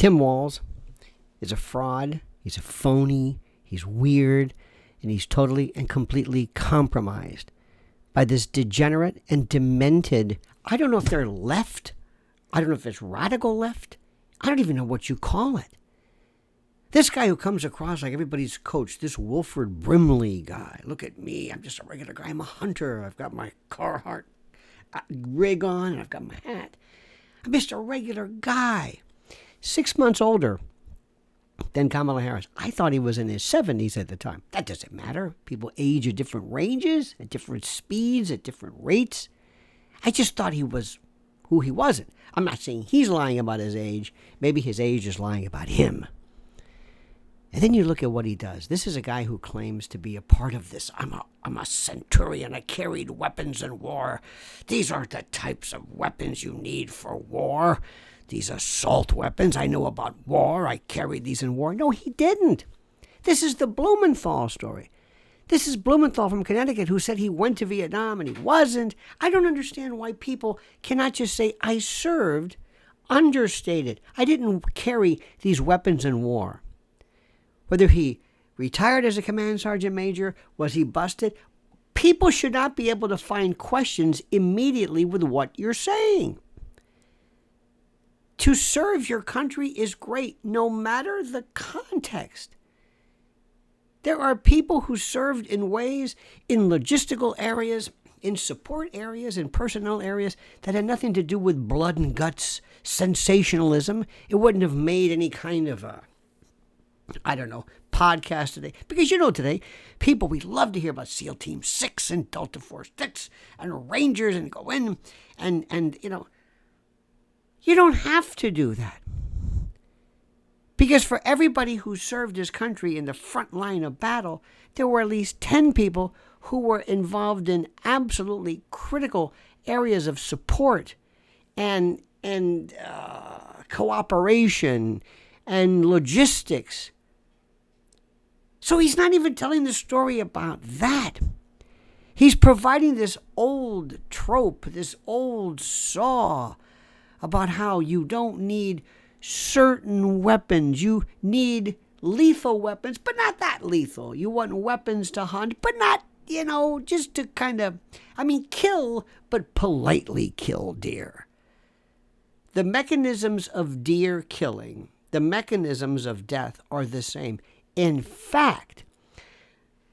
Tim Walz is a fraud. He's a phony. He's weird. And he's totally and completely compromised by this degenerate and demented, I don't know if they're left. I don't know if it's radical left. I don't even know what you call it. This guy who comes across like everybody's coach, this Wilford Brimley guy. Look at me. I'm just a regular guy. I'm a hunter. I've got my Carhartt rig on and I've got my hat. I'm just a regular guy. 6 months older than Kamala Harris. I thought he was in his 70s at the time. That doesn't matter. People age at different ranges, at different speeds, at different rates. I just thought he was who he wasn't. I'm not saying he's lying about his age. Maybe his age is lying about him. And then you look at what he does. This is a guy who claims to be a part of this. I'm a centurion. I carried weapons in war. These aren't the types of weapons you need for war. These assault weapons. I know about war. I carried these in war. No, he didn't. This is the Blumenthal story. This is Blumenthal from Connecticut who said he went to Vietnam and he wasn't. I don't understand why people cannot just say, I served, understated. I didn't carry these weapons in war. Whether he retired as a command sergeant major, was he busted? People should not be able to find questions immediately with what you're saying. To serve your country is great, no matter the context. There are people who served in ways, in logistical areas, in support areas, in personnel areas that had nothing to do with blood and guts, sensationalism. It wouldn't have made any kind of podcast today. Because today, people, we love to hear about SEAL Team 6 and Delta Force 6 and Rangers and go in and you don't have to do that. Because for everybody who served his country in the front line of battle, there were at least 10 people who were involved in absolutely critical areas of support and cooperation and logistics. So he's not even telling the story about that. He's providing this old trope, this old saw about how you don't need certain weapons. You need lethal weapons, but not that lethal. You want weapons to hunt, but not, just to kill, but politely kill deer. The mechanisms of deer killing, the mechanisms of death are the same. In fact,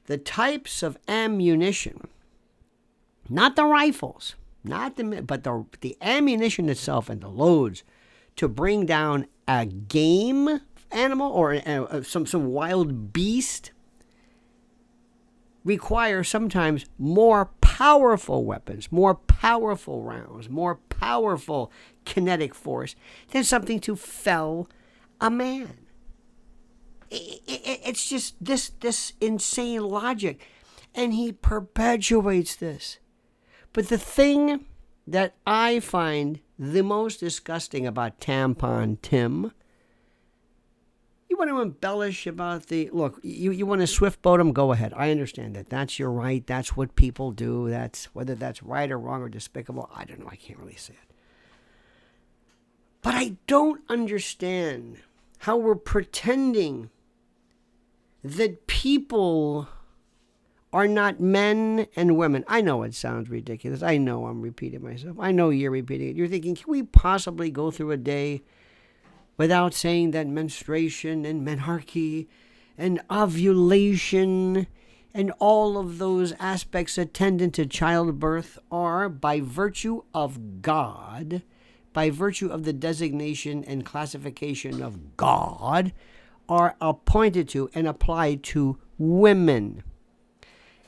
the types of ammunition, not the rifles, but the ammunition itself and the loads to bring down a game animal or some wild beast require sometimes more powerful weapons, more powerful rounds, more powerful kinetic force than something to fell a man. It's just this insane logic, and he perpetuates this. But the thing that I find the most disgusting about Tampon Tim, you want to embellish about you want to swift boat him, go ahead. I understand that. That's your right. That's what people do. Whether that's right or wrong or despicable, I don't know. I can't really say it. But I don't understand how we're pretending that people are not men and women. I know it sounds ridiculous. I know I'm repeating myself. I know you're repeating it. You're thinking, can we possibly go through a day without saying that menstruation and menarche and ovulation and all of those aspects attendant to childbirth are, by virtue of God, by virtue of the designation and classification of God, are appointed to and applied to women.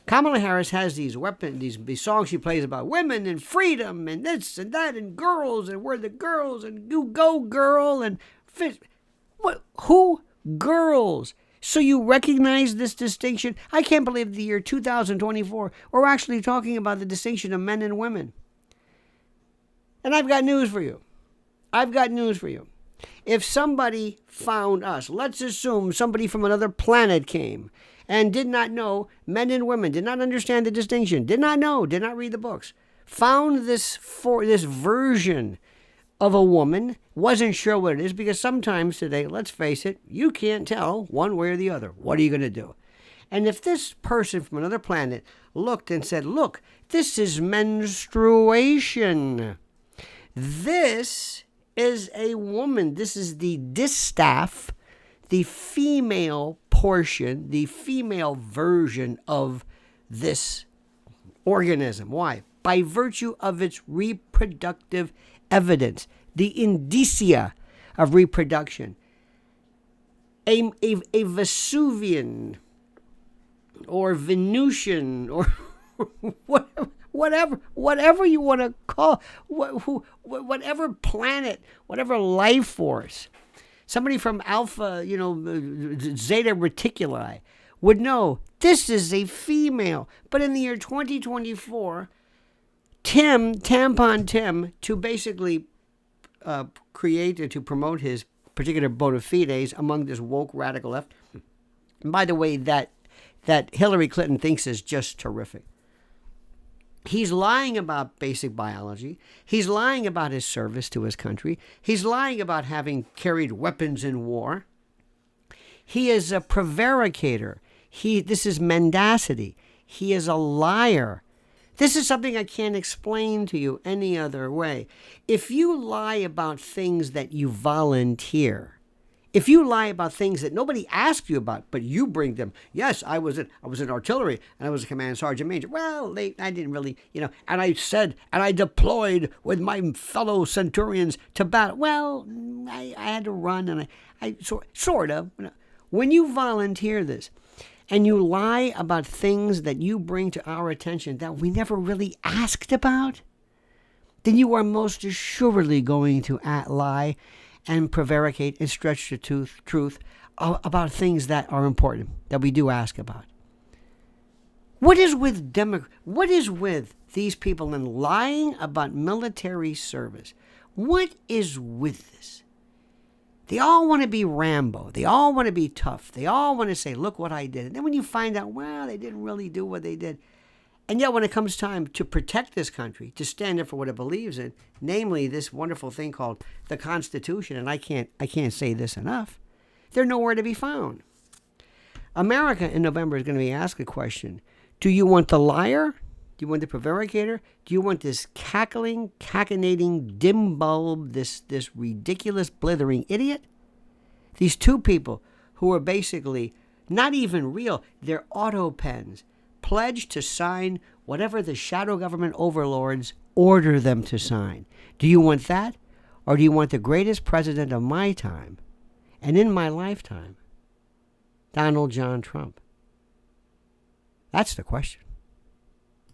Kamala Harris has these these songs she plays about women and freedom and this and that and girls and we're the girls and you go girl and what? Who? Girls. So you recognize this distinction? I can't believe the year 2024 we're actually talking about the distinction of men and women. And I've got news for you. If somebody found us, let's assume somebody from another planet came and did not know men and women, did not understand the distinction, did not know, did not read the books, found this version of a woman, wasn't sure what it is, because sometimes today, let's face it, you can't tell one way or the other. What are you going to do? And if this person from another planet looked and said, look, this is menstruation. This is a woman. This is the distaff, the female portion, the female version of this organism. Why? By virtue of its reproductive evidence, the indicia of reproduction. A Vesuvian or Venusian or whatever you want to call, whatever planet, whatever life force, somebody from Alpha, Zeta Reticuli would know this is a female. But in the year 2024, Tampon Tim, to basically create and to promote his particular bona fides among this woke radical left, and by the way, that Hillary Clinton thinks is just terrific. He's lying about basic biology. He's lying about his service to his country. He's lying about having carried weapons in war. He is a prevaricator. This is mendacity. He is a liar. This is something I can't explain to you any other way. If you lie about things that you volunteer, if you lie about things that nobody asked you about, but you bring them, yes, I was in artillery and I was a command sergeant major. Well, I didn't really, and I said, and I deployed with my fellow centurions to battle. Well, I had to run, and I sort of. When you volunteer this, and you lie about things that you bring to our attention that we never really asked about, then you are most assuredly going to lie and prevaricate and stretch the truth about things that are important, that we do ask about. What is with these people and lying about military service? What is with this? They all want to be Rambo. They all want to be tough. They all want to say, look what I did. And then when you find out, well, they didn't really do what they did. And yet when it comes time to protect this country, to stand up for what it believes in, namely this wonderful thing called the Constitution, and I can't say this enough, they're nowhere to be found. America in November is going to be asked a question. Do you want the liar? Do you want the prevaricator? Do you want this cachinnating dim bulb, this ridiculous blithering idiot? These two people who are basically not even real, they're auto pens, pledged to sign whatever the shadow government overlords order them to sign. Do you want that? Or do you want the greatest president of my time and in my lifetime, Donald John Trump? That's the question.